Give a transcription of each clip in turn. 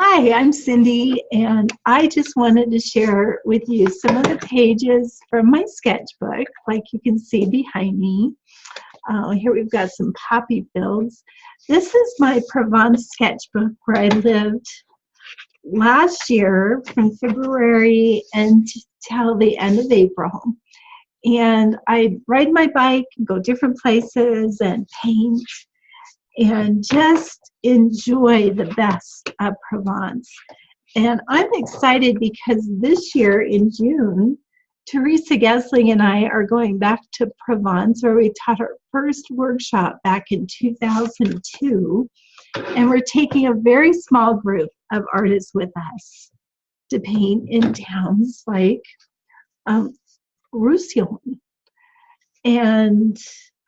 Hi, I'm Cindy, and I just wanted to share with you some of the pages from my sketchbook, like you can see behind me. Here we've got some poppy fields. This is my Provence sketchbook where I lived last year from February until the end of April. And I ride my bike, go different places, and paint, and just enjoy the best of Provence. And I'm excited because this year in June, Teresa Gessling and I are going back to Provence, where we taught our first workshop back in 2002. And we're taking a very small group of artists with us to paint in towns like Roussillon. And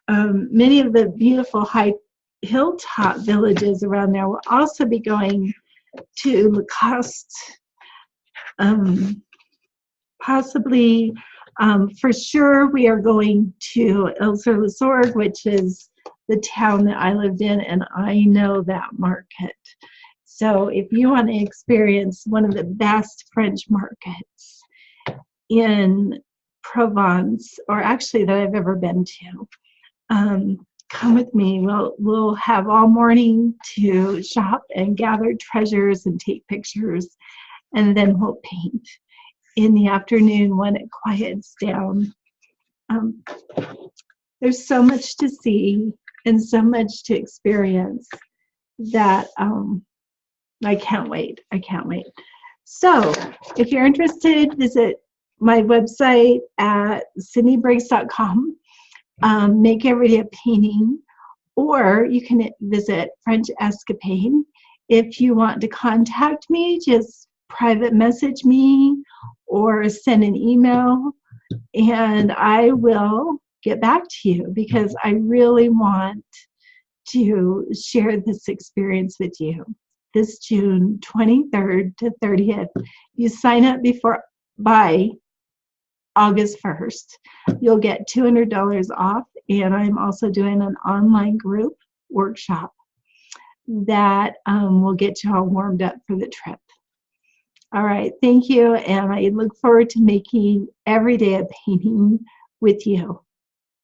many of the beautiful high hilltop villages around there. Will also be going to Lacoste, possibly, for sure we are going to Ile-sur-le-Sorgue, which is the town that I lived in, and I know that market. So if you want to experience one of the best French markets in Provence, or actually that I've ever been to, come with me. We'll have all morning to shop and gather treasures and take pictures, and then we'll paint in the afternoon when it quiets down. There's so much to see and so much to experience that I can't wait. I can't wait. So if you're interested, visit my website at cindybriggs.com. Make every day a painting, or you can visit French Escapade. If you want to contact me, just private message me or send an email, and I will get back to you because I really want to share this experience with you. This June 23rd to 30th, you sign up by August 1st, you'll get $200 off, and I'm also doing an online group workshop that will get you all warmed up for the trip. All right, thank you, and I look forward to making every day a painting with you.